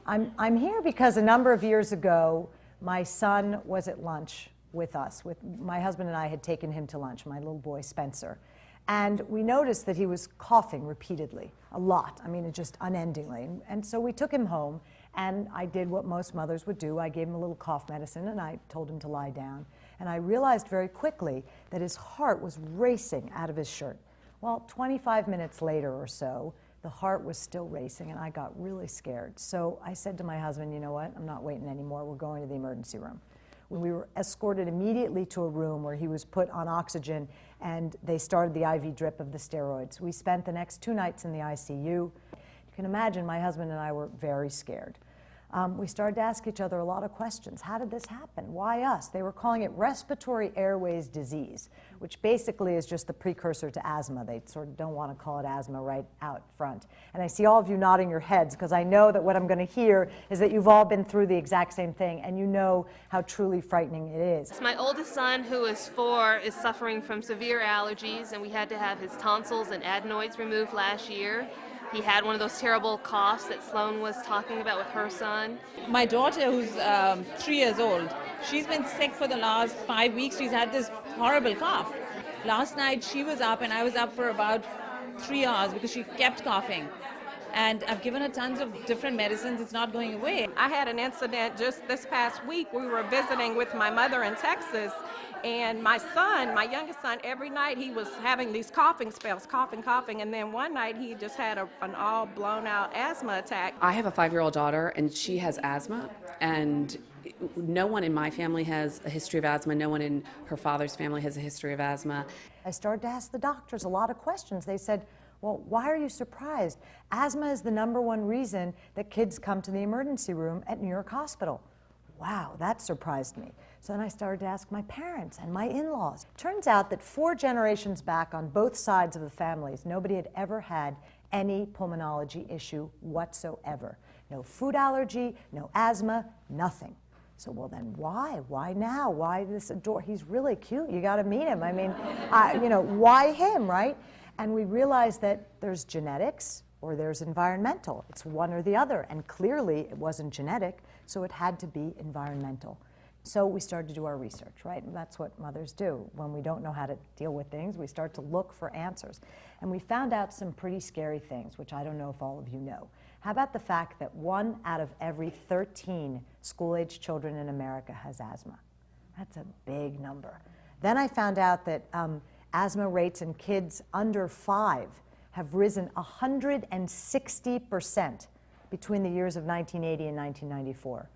I'm here because a number of years ago, my son was at lunch with us. My husband and I had taken him to lunch, my little boy Spencer. And we noticed that he was coughing repeatedly, a lot. I mean, just unendingly. And so we took him home, and I did what most mothers would do. I gave him a little cough medicine, and I told him to lie down. And I realized very quickly that his heart was racing out of his shirt. Well, 25 minutes later or so, the heart was still racing, and I got really scared. So I said to my husband, you know what, I'm not waiting anymore. We're going to the emergency room. We were escorted immediately to a room where he was put on oxygen, and they started the IV drip of the steroids. We spent the next 2 nights in the ICU. You can imagine my husband and I were very scared. We started to ask each other a lot of questions. How did this happen? Why us? They were calling it respiratory airways disease, which basically is just the precursor to asthma. They sort of don't want to call it asthma right out front. And I see all of you nodding your heads because I know that what I'm going to hear is that you've all been through the exact same thing, and you know how truly frightening it is. My oldest son, who is 4, is suffering from severe allergies, and we had to have his tonsils and adenoids removed last year. He had one of those terrible coughs that Sloan was talking about with her son. My daughter, who's 3 years old, she's been sick for the last 5 weeks. She's had this horrible cough. Last night she was up and I was up for about 3 hours because she kept coughing. And I've given her tons of different medicines. It's not going away. I had an incident just this past week. We were visiting with my mother in Texas, and my son, my youngest son, every night he was having these coughing spells, coughing, and then one night he just had an all blown out asthma attack. I have a 5-year-old daughter, and she has asthma, and no one in my family has a history of asthma. No one in her father's family has a history of asthma. I started to ask the doctors a lot of questions. They said, well, why are you surprised? Asthma is the #1 reason that kids come to the emergency room at New York Hospital. Wow, that surprised me. So then I started to ask my parents and my in-laws. Turns out that 4 generations back on both sides of the families, nobody had ever had any pulmonology issue whatsoever. No food allergy, no asthma, nothing. So, well then why? Why now? Why this adore? He's really cute. You got to meet him. I mean, you know, why him, right? And we realized that there's genetics or there's environmental. It's one or the other. And clearly it wasn't genetic, so it had to be environmental. So we started to do our research, right? And that's what mothers do. When we don't know how to deal with things, we start to look for answers. And we found out some pretty scary things, which I don't know if all of you know. How about the fact that 1 out of every 13 school-age children in America has asthma? That's a big number. Then I found out that asthma rates in kids under 5 have risen 160% between the years of 1980 and 1994.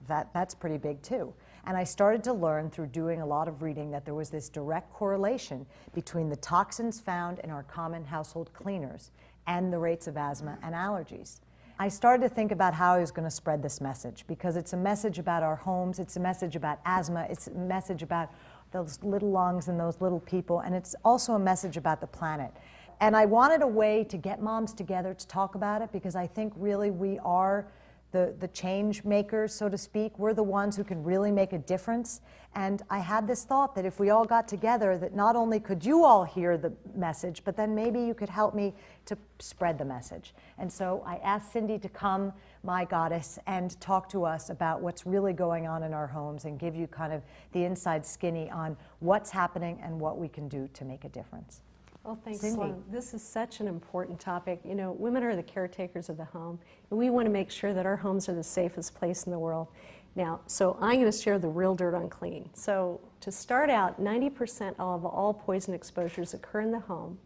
That's pretty big too. And I started to learn through doing a lot of reading that there was this direct correlation between the toxins found in our common household cleaners and the rates of asthma and allergies. I started to think about how I was going to spread this message, because it's a message about our homes, it's a message about asthma, it's a message about those little lungs and those little people, and it's also a message about the planet. And I wanted a way to get moms together to talk about it, because I think really we are the change makers, so to speak. We're the ones who can really make a difference. And I had this thought that if we all got together, that not only could you all hear the message, but then maybe you could help me to spread the message. And so I asked Cindy to come, my goddess, and talk to us about what's really going on in our homes and give you kind of the inside skinny on what's happening and what we can do to make a difference. Well, thanks, Cindy. Sloan. This is such an important topic. You know, women are the caretakers of the home, and we want to make sure that our homes are the safest place in the world. Now, so I'm going to share the real dirt on clean. So to start out, 90% of all poison exposures occur in the home.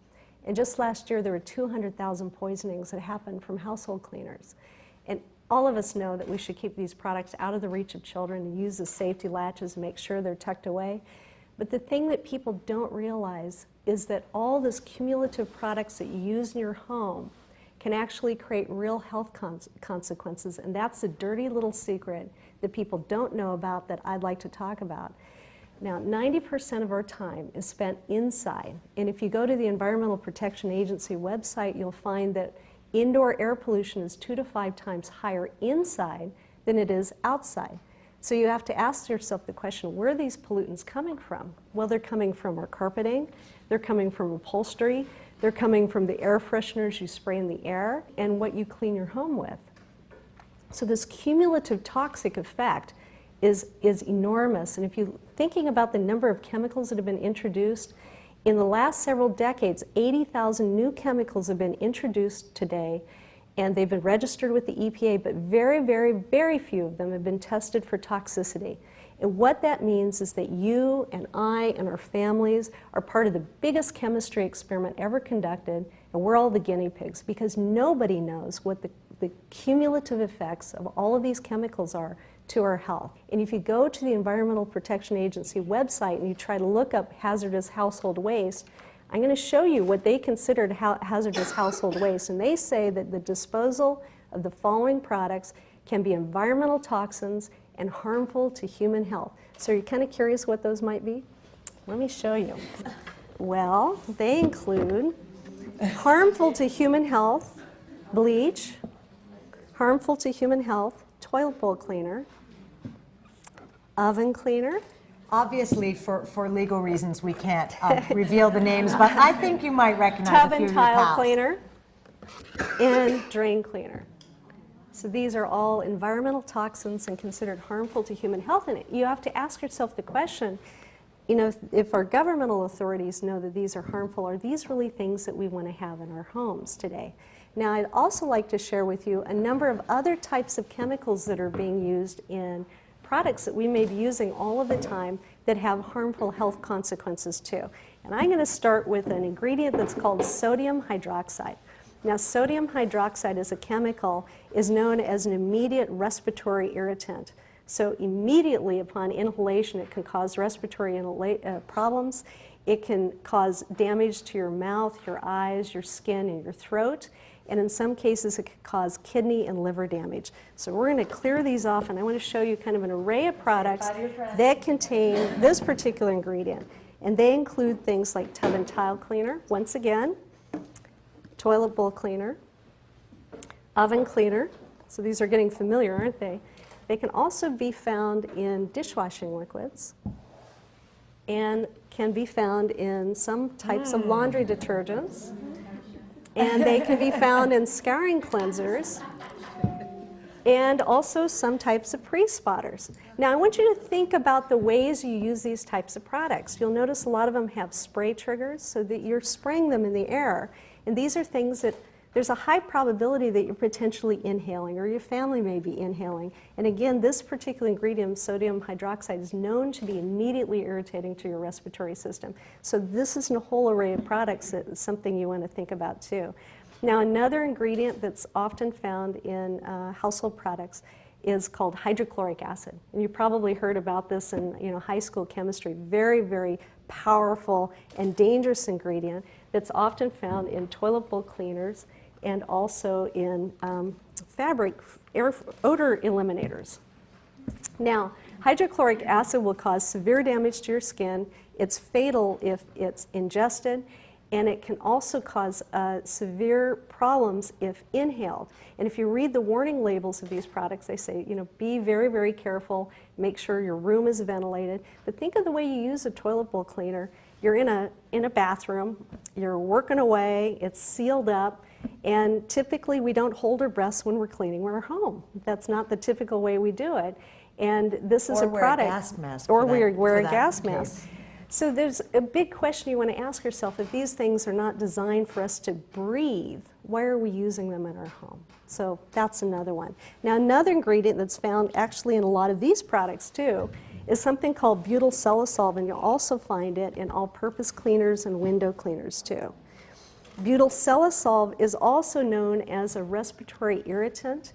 And just last year, there were 200,000 poisonings that happened from household cleaners. And all of us know that we should keep these products out of the reach of children and use the safety latches and make sure they're tucked away. But the thing that people don't realize is that all those cumulative products that you use in your home can actually create real health consequences, and that's the dirty little secret that people don't know about that I'd like to talk about. Now, 90% of our time is spent inside, and if you go to the Environmental Protection Agency website, you'll find that indoor air pollution is 2 to 5 times higher inside than it is outside. So you have to ask yourself the question, where are these pollutants coming from? Well, they're coming from our carpeting, they're coming from upholstery, they're coming from the air fresheners you spray in the air, and what you clean your home with. So this cumulative toxic effect is enormous. And if you're thinking about the number of chemicals that have been introduced, in the last several decades, 80,000 new chemicals have been introduced today, and they've been registered with the EPA, but very, very, very few of them have been tested for toxicity. And what that means is that you and I and our families are part of the biggest chemistry experiment ever conducted, and we're all the guinea pigs, because nobody knows what the cumulative effects of all of these chemicals are to our health. And if you go to the Environmental Protection Agency website and you try to look up hazardous household waste, I'm going to show you what they considered hazardous household waste. And they say that the disposal of the following products can be environmental toxins and harmful to human health. So are you kind of curious what those might be? Let me show you. Well, they include harmful to human health, bleach, harmful to human health, toilet bowl cleaner, oven cleaner. Obviously, for legal reasons, we can't reveal the names, but I think you might recognize Tub a few and of your tile pals. cleaner, and drain cleaner. So these are all environmental toxins and considered harmful to human health. And you have to ask yourself the question, you know, if our governmental authorities know that these are harmful, are these really things that we want to have in our homes today? Now, I'd also like to share with you a number of other types of chemicals that are being used in products that we may be using all of the time that have harmful health consequences too. And I'm going to start with an ingredient that's called sodium hydroxide. Now, sodium hydroxide as a chemical is known as an immediate respiratory irritant. So immediately upon inhalation, it can cause respiratory problems. It can cause damage to your mouth, your eyes, your skin, and your throat. And in some cases, it can cause kidney and liver damage. So we're going to clear these off, and I want to show you kind of an array of products that contain this particular ingredient. And they include things like tub and tile cleaner, once again, toilet bowl cleaner, oven cleaner. So these are getting familiar, aren't they? They can also be found in dishwashing liquids and can be found in some types of laundry detergents. And they can be found in scouring cleansers and also some types of pre-spotters. Now, I want you to think about the ways you use these types of products. You'll notice a lot of them have spray triggers so that you're spraying them in the air. And these are things that there's a high probability that you're potentially inhaling or your family may be inhaling. And again, this particular ingredient, sodium hydroxide, is known to be immediately irritating to your respiratory system. So this is a whole array of products that is something you want to think about too. Now, another ingredient that's often found in household products is called hydrochloric acid. And you probably heard about this in high school chemistry. Very, very powerful and dangerous ingredient that's often found in toilet bowl cleaners and also in fabric odor eliminators. Now, hydrochloric acid will cause severe damage to your skin. It's fatal if it's ingested, and it can also cause severe problems if inhaled. And if you read the warning labels of these products, they say, be very, very careful, make sure your room is ventilated. But think of the way you use a toilet bowl cleaner. You're in a bathroom, you're working away, it's sealed up, and typically we don't hold our breaths when we're cleaning our home. That's not the typical way we do it. And this is a product. Or wear a gas mask. Or we wear a gas mask. So there's a big question you want to ask yourself. If these things are not designed for us to breathe, why are we using them in our home? So that's another one. Now, another ingredient that's found actually in a lot of these products too is something called Butyl Cellosolve, and you'll also find it in all-purpose cleaners and window cleaners too. Butyl Cellosolve is also known as a respiratory irritant,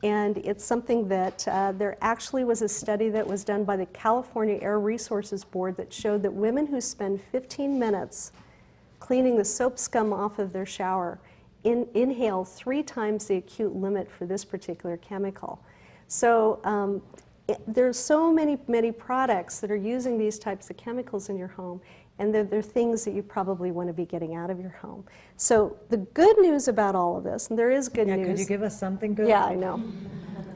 and it's something that there actually was a study that was done by the California Air Resources Board that showed that women who spend 15 minutes cleaning the soap scum off of their shower inhale 3 times the acute limit for this particular chemical. So there's so many products that are using these types of chemicals in your home, and they're things that you probably want to be getting out of your home. So the good news about all of this, and there is good news. Could you give us something good? Yeah, I know.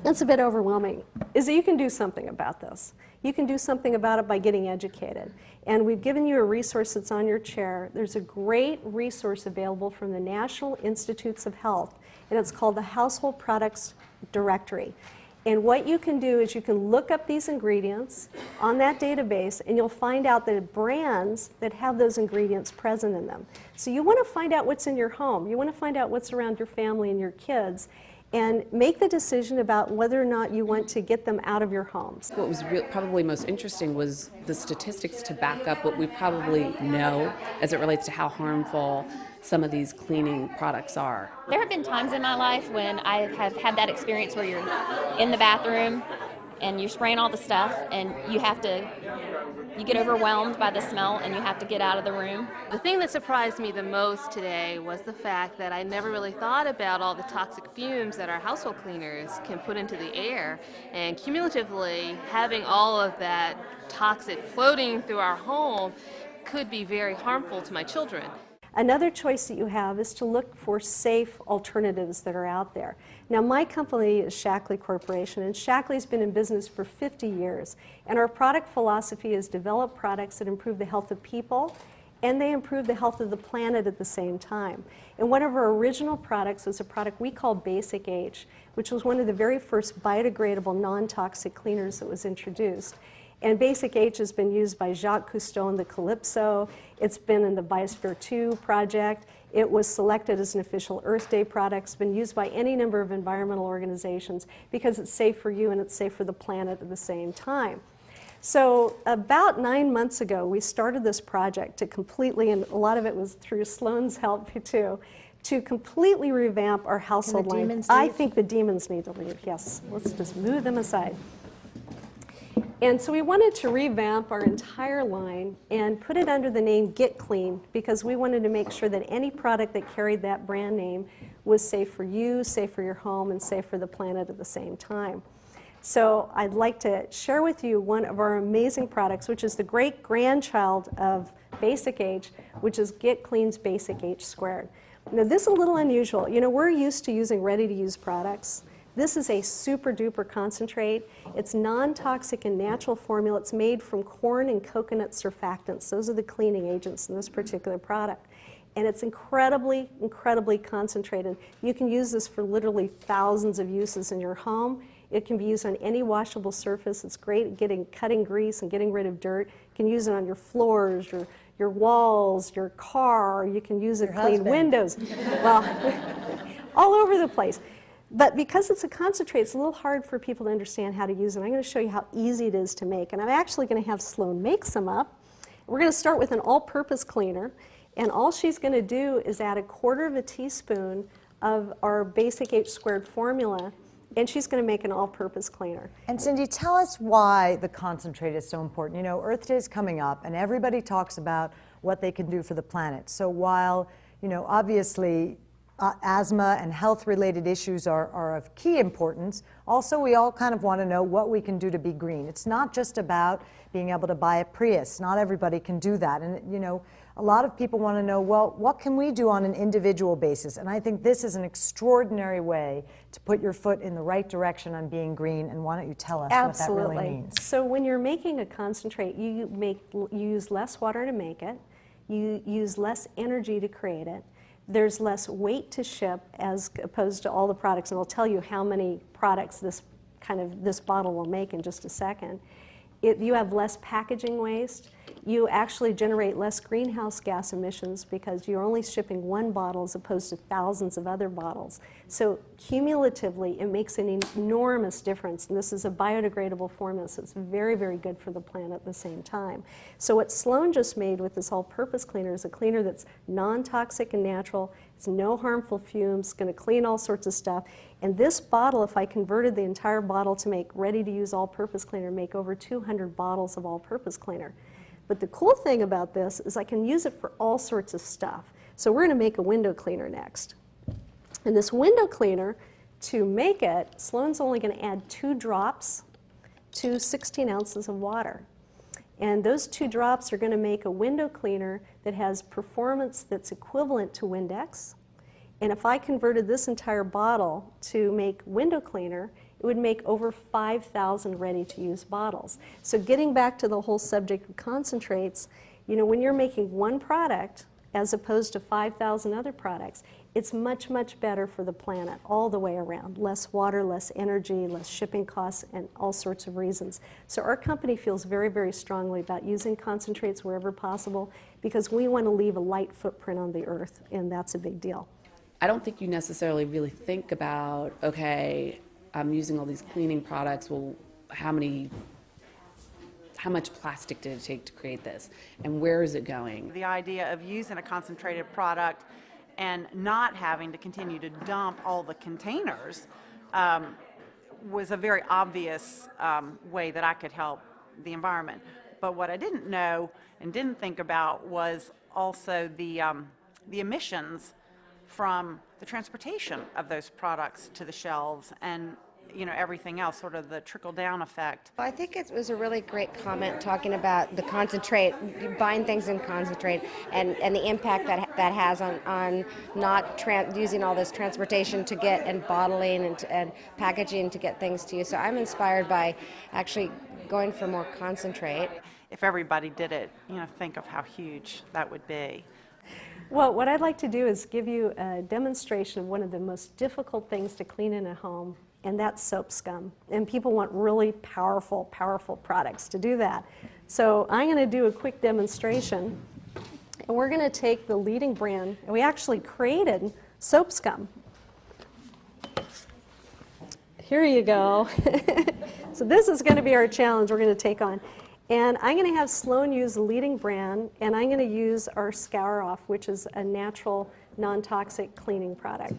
It's a bit overwhelming, is that you can do something about this. You can do something about it by getting educated. And we've given you a resource that's on your chair. There's a great resource available from the National Institutes of Health, and it's called the Household Products Directory. And what you can do is you can look up these ingredients on that database, and you'll find out the brands that have those ingredients present in them. So you want to find out what's in your home. You want to find out what's around your family and your kids, and make the decision about whether or not you want to get them out of your homes. What was probably most interesting was the statistics to back up what we probably know as it relates to how harmful some of these cleaning products are. There have been times in my life when I have had that experience where you're in the bathroom and you're spraying all the stuff and you get overwhelmed by the smell and you have to get out of the room. The thing that surprised me the most today was the fact that I never really thought about all the toxic fumes that our household cleaners can put into the air, and cumulatively having all of that toxic floating through our home could be very harmful to my children. Another choice that you have is to look for safe alternatives that are out there. Now, my company is Shaklee Corporation, and Shaklee's been in business for 50 years. And our product philosophy is develop products that improve the health of people, and they improve the health of the planet at the same time. And one of our original products was a product we call Basic H, which was one of the very first biodegradable, non-toxic cleaners that was introduced. And Basic H has been used by Jacques Cousteau in the Calypso. It's been in the Biosphere 2 project. It was selected as an official Earth Day product. It's been used by any number of environmental organizations because it's safe for you and it's safe for the planet at the same time. So about 9 months ago, we started this project to completely, and a lot of it was through Sloan's help too, to completely revamp our household line. Demons I leave? think the demons need to leave, yes. Let's just move them aside. And so we wanted to revamp our entire line and put it under the name Get Clean, because we wanted to make sure that any product that carried that brand name was safe for you, safe for your home, and safe for the planet at the same time. So I'd like to share with you one of our amazing products, which is the great grandchild of Basic H, which is Get Clean's Basic H Squared. Now this is a little unusual. You know, we're used to using ready-to-use products. This is a super duper concentrate. It's non-toxic and natural formula. It's made from corn and coconut surfactants. Those are the cleaning agents in this particular product. And it's incredibly, incredibly concentrated. You can use this for literally thousands of uses in your home. It can be used on any washable surface. It's great at cutting grease and getting rid of dirt. You can use it on your floors, your walls, your car. You can use it to clean windows. Well, all over the place. But because it's a concentrate, it's a little hard for people to understand how to use it. I'm going to show you how easy it is to make. And I'm actually going to have Sloan make some up. We're going to start with an all-purpose cleaner. And all she's going to do is add 1/4 teaspoon of our Basic H Squared formula. And she's going to make an all-purpose cleaner. And Cindy, tell us why the concentrate is so important. You know, Earth Day is coming up, and everybody talks about what they can do for the planet. So while, you know, obviously, asthma and health-related issues are of key importance, also we all kind of want to know what we can do to be green. It's not just about being able to buy a Prius. Not everybody can do that. And, you know, a lot of people want to know, well, what can we do on an individual basis? And I think this is an extraordinary way to put your foot in the right direction on being green. And why don't you tell us what that really means? So when you're making a concentrate, you use less water to make it. You use less energy to create it. There's less weight to ship as opposed to all the products, and I'll tell you how many products this bottle will make in just a second. You have less packaging waste. You actually generate less greenhouse gas emissions because you're only shipping one bottle as opposed to thousands of other bottles. So cumulatively, it makes an enormous difference. And this is a biodegradable formula, so it's very, very good for the planet at the same time. So what Sloan just made with this all-purpose cleaner is a cleaner that's non-toxic and natural. It's no harmful fumes, going to clean all sorts of stuff. And this bottle, if I converted the entire bottle to make ready-to-use all-purpose cleaner, make over 200 bottles of all-purpose cleaner. But the cool thing about this is I can use it for all sorts of stuff. So we're going to make a window cleaner next. And this window cleaner, to make it, Sloan's only going to add 2 drops to 16 ounces of water. And those 2 drops are going to make a window cleaner that has performance that's equivalent to Windex. And if I converted this entire bottle to make window cleaner, it it would make over 5,000 ready-to-use bottles. So getting back to the whole subject of concentrates, you know, when you're making one product as opposed to 5,000 other products, it's much, much better for the planet all the way around. Less water, less energy, less shipping costs, and all sorts of reasons. So our company feels very, very strongly about using concentrates wherever possible because we want to leave a light footprint on the earth, and that's a big deal. I don't think you necessarily really think about, okay, I'm using all these cleaning products, well, how much plastic did it take to create this, and where is it going? The idea of using a concentrated product and not having to continue to dump all the containers was a very obvious way that I could help the environment. But what I didn't know and didn't think about was also the emissions from the transportation of those products to the shelves and, you know, everything else, sort of the trickle-down effect. I think it was a really great comment talking about the concentrate, buying things in concentrate, and the impact that has on not using all this transportation to get and bottling and packaging to get things to you. So I'm inspired by actually going for more concentrate. If everybody did it, you know, think of how huge that would be. Well, what I'd like to do is give you a demonstration of one of the most difficult things to clean in a home, and that's soap scum. And people want really powerful, powerful products to do that. So I'm going to do a quick demonstration, and we're going to take the leading brand, and we actually created soap scum. Here you go. So this is going to be our challenge we're going to take on. And I'm going to have Sloan use the leading brand, and I'm going to use our Scour Off, which is a natural, non-toxic cleaning product.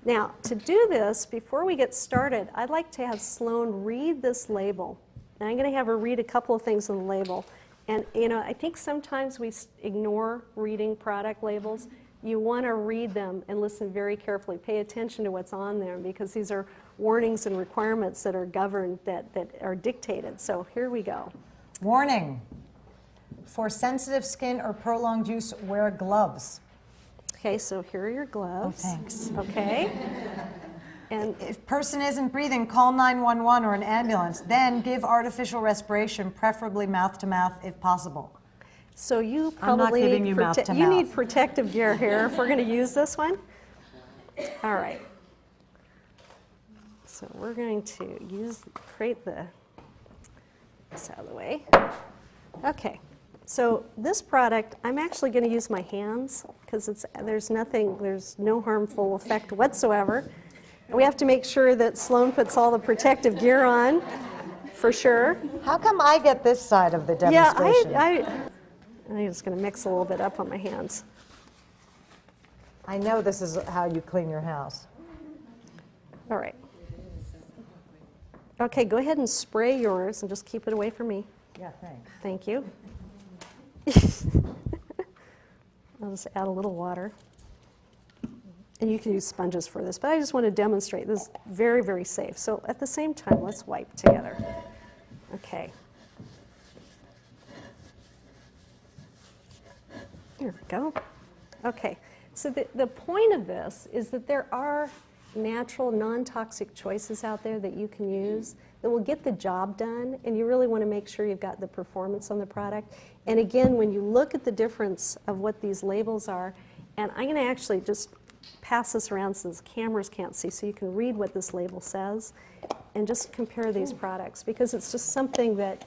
Now, to do this, before we get started, I'd like to have Sloan read this label. And I'm going to have her read a couple of things on the label. And, you know, I think sometimes we ignore reading product labels. You want to read them and listen very carefully. Pay attention to what's on there because these are warnings and requirements that are governed, that are dictated. So here we go. Warning. For sensitive skin or prolonged use, wear gloves. Okay, so here are your gloves. Oh, thanks. Okay. And if person isn't breathing, call 911 or an ambulance. Then give artificial respiration, preferably mouth to mouth if possible. so you I'm not probably giving you mouth to you mouth. need protective gear here if we're going to use this one. All right. So we're going to create this out of the way. Okay. So this product, I'm actually going to use my hands because there's no harmful effect whatsoever. We have to make sure that Sloan puts all the protective gear on, for sure. How come I get this side of the demonstration? Yeah, I'm just going to mix a little bit up on my hands. I know this is how you clean your house. All right. Okay, go ahead and spray yours and just keep it away from me. Yeah, thanks. Thank you. I'll just add a little water. And you can use sponges for this, but I just want to demonstrate this is very, very safe. So at the same time, let's wipe together. Okay. Here we go. Okay. So the point of this is that there are natural, non-toxic choices out there that you can use that will get the job done, and you really want to make sure you've got the performance on the product. And again, when you look at the difference of what these labels are, and I'm going to actually just pass this around so the cameras can't see, so you can read what this label says, and just compare these products, because it's just something that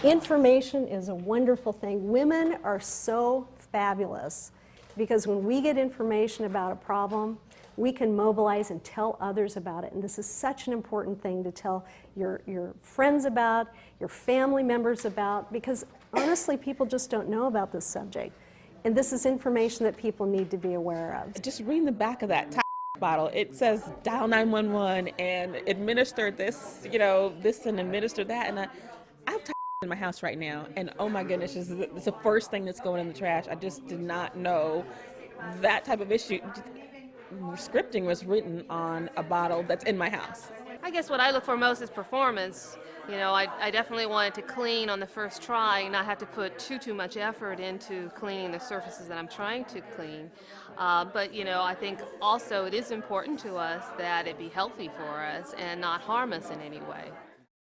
information is a wonderful thing. Women are so fabulous, because when we get information about a problem, we can mobilize and tell others about it. And this is such an important thing to tell your friends about, your family members about, because honestly, people just don't know about this subject. And this is information that people need to be aware of. Just reading the back of that bottle, it says dial 911 and administer this, this and administer that. And I have in my house right now, and oh my goodness, it's the first thing that's going in the trash. I just did not know that type of issue. Scripting was written on a bottle that's in my house. I guess what I look for most is performance. You know, I definitely wanted to clean on the first try and not have to put too much effort into cleaning the surfaces that I'm trying to clean. But, you know, I think also it is important to us that it be healthy for us and not harm us in any way.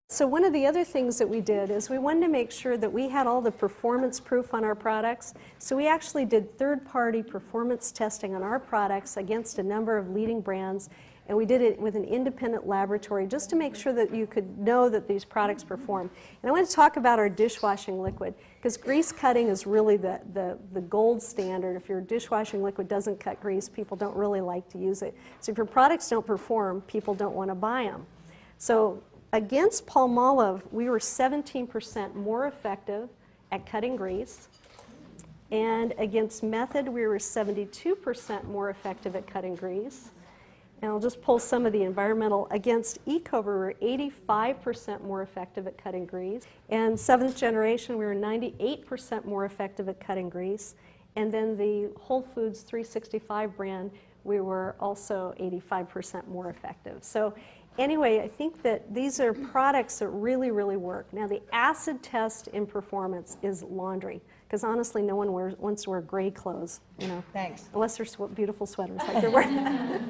So one of the other things that we did is we wanted to make sure that we had all the performance proof on our products. So we actually did third-party performance testing on our products against a number of leading brands, and we did it with an independent laboratory just to make sure that you could know that these products perform. And I want to talk about our dishwashing liquid, because grease cutting is really the gold standard. If your dishwashing liquid doesn't cut grease, people don't really like to use it. So if your products don't perform, people don't want to buy them. So against Palmolive, we were 17% more effective at cutting grease. And against Method, we were 72% more effective at cutting grease. And I'll just pull some of the environmental. Against Ecover, we were 85% more effective at cutting grease. And 7th generation, we were 98% more effective at cutting grease. And then the Whole Foods 365 brand, we were also 85% more effective. So anyway, I think that these are products that really, really work. Now, the acid test in performance is laundry, because honestly, no one wants to wear gray clothes, you know. Thanks. Unless they're beautiful sweaters like they're wearing.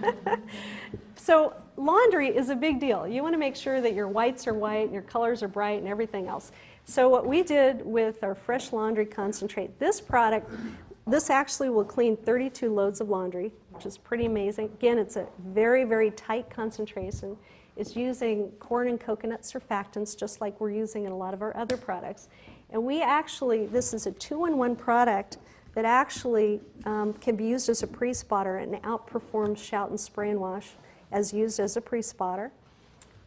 So laundry is a big deal. You want to make sure that your whites are white and your colors are bright and everything else. So what we did with our Fresh Laundry Concentrate, this product, this actually will clean 32 loads of laundry, which is pretty amazing. Again, it's a very, very tight concentration. It's using corn and coconut surfactants, just like we're using in a lot of our other products. And we actually, this is a 2-in-1 product that actually can be used as a pre-spotter and outperforms Shout and Spray and Wash as used as a pre-spotter.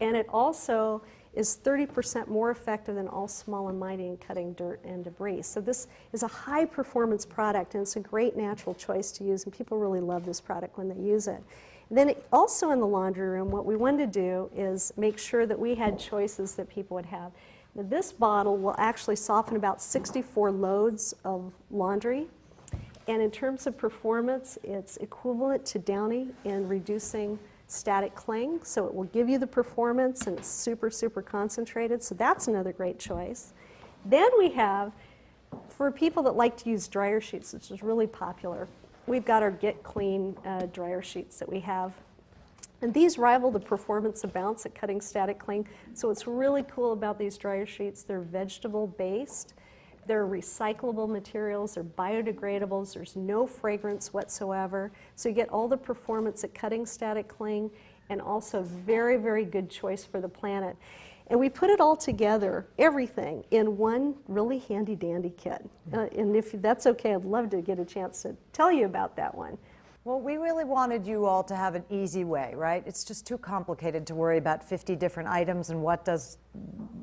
And it also is 30% more effective than All Small and Mighty in cutting dirt and debris. So this is a high performance product, and it's a great natural choice to use, and people really love this product when they use it. And then also in the laundry room, what we wanted to do is make sure that we had choices that people would have. Now, this bottle will actually soften about 64 loads of laundry. And in terms of performance, it's equivalent to Downy in reducing static cling. So it will give you the performance, and it's super, super concentrated. So that's another great choice. Then we have, for people that like to use dryer sheets, which is really popular, we've got our Get Clean dryer sheets that we have. And these rival the performance of Bounce at cutting static cling. So what's really cool about these dryer sheets, they're vegetable based, they're recyclable materials, they're biodegradables, there's no fragrance whatsoever. So you get all the performance at cutting static cling, and also very, very good choice for the planet. And we put it all together, everything, in one really handy dandy kit. And if that's okay, I'd love to get a chance to tell you about that one. Well, we really wanted you all to have an easy way, right? It's just too complicated to worry about 50 different items and what does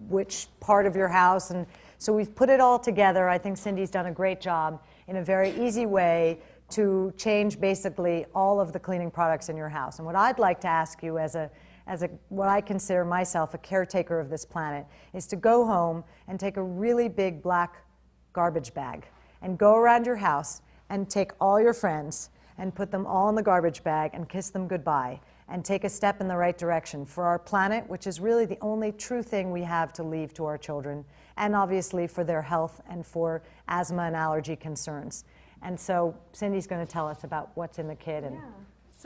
which part of your house. And so we've put it all together. I think Cindy's done a great job in a very easy way to change basically all of the cleaning products in your house. And what I'd like to ask you as what I consider myself a caretaker of this planet is to go home and take a really big black garbage bag and go around your house and take all your friends and put them all in the garbage bag and kiss them goodbye and take a step in the right direction for our planet, which is really the only true thing we have to leave to our children, and obviously for their health and for asthma and allergy concerns. And so Cindy's going to tell us about what's in the kit. And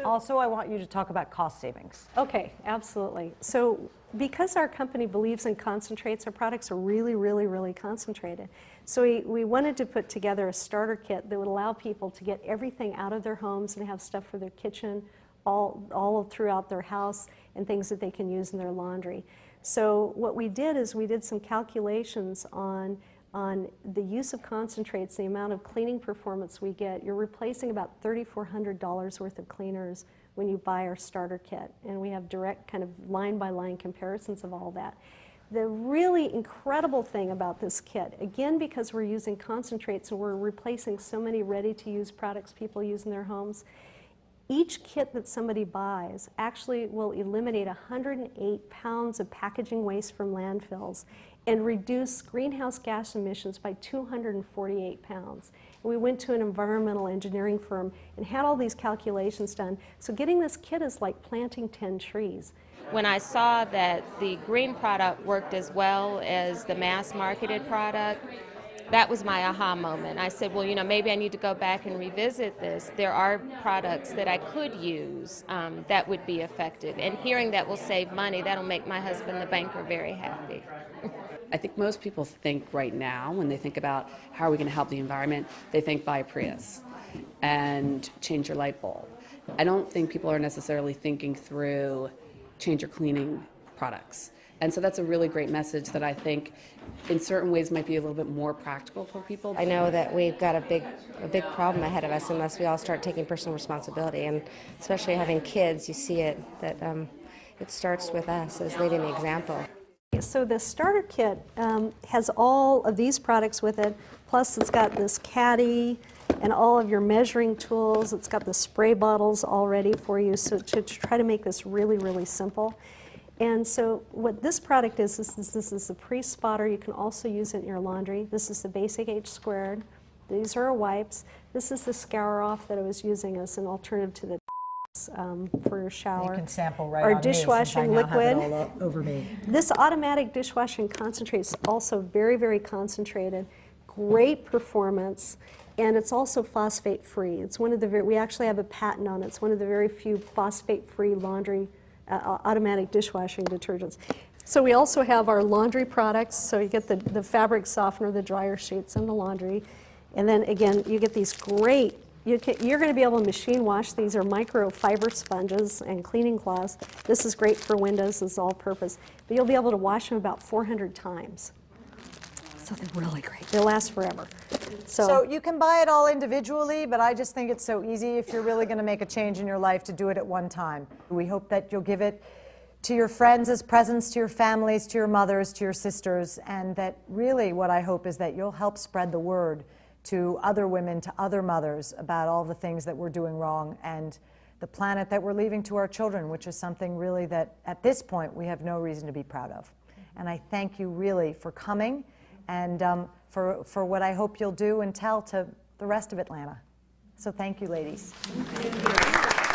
also I want you to talk about cost savings. Okay, absolutely. So because our company believes in concentrates, our products are really, really, really concentrated. So we wanted to put together a starter kit that would allow people to get everything out of their homes and have stuff for their kitchen all throughout their house, and things that they can use in their laundry. So what we did is we did some calculations on the use of concentrates, the amount of cleaning performance we get. You're replacing about $3,400 worth of cleaners when you buy our starter kit, and we have direct kind of line-by-line comparisons of all that. The really incredible thing about this kit, again because we're using concentrates and we're replacing so many ready-to-use products people use in their homes, each kit that somebody buys actually will eliminate 108 pounds of packaging waste from landfills and reduce greenhouse gas emissions by 248 pounds. We went to an environmental engineering firm and had all these calculations done. So getting this kit is like planting 10 trees. When I saw that the green product worked as well as the mass marketed product, that was my aha moment. I said, well, maybe I need to go back and revisit this. There are products that I could use that would be effective. And hearing that will save money, that'll make my husband, the banker, very happy. I think most people think right now, when they think about how are we going to help the environment, they think buy a Prius and change your light bulb. I don't think people are necessarily thinking through change your cleaning products. And so that's a really great message that I think in certain ways might be a little bit more practical for people. I know that we've got a big problem ahead of us unless we all start taking personal responsibility, and especially having kids, you see it, that it starts with us as leading the example. So the starter kit has all of these products with it, plus it's got this caddy and all of your measuring tools. It's got the spray bottles all ready for you, so to try to make this really, really simple. And so what this product is this is the pre-spotter. You can also use it in your laundry. This is the basic H². These are our wipes. This is the scour off that I was using as an alternative to the for your shower. You can sample right Our on dishwashing me, since I now have liquid. it all over me. This automatic dishwashing concentrate is also very, very concentrated, great performance, and it's also phosphate-free. It's one of the we actually have a patent on it. It's one of the very few phosphate-free laundry automatic dishwashing detergents. So we also have our laundry products. So you get the fabric softener, the dryer sheets, and the laundry, and then again you get these great. You're going to be able to machine wash. These are microfiber sponges and cleaning cloths. This is great for windows. This is all-purpose. But you'll be able to wash them about 400 times. So they're really great. They last forever. So you can buy it all individually, but I just think it's so easy if you're really going to make a change in your life to do it at one time. We hope that you'll give it to your friends as presents, to your families, to your mothers, to your sisters, and that really what I hope is that you'll help spread the word to other women, to other mothers, about all the things that we're doing wrong and the planet that we're leaving to our children, which is something really that at this point we have no reason to be proud of. And I thank you really for coming and for what I hope you'll do and tell to the rest of Atlanta. So thank you, ladies. Thank you.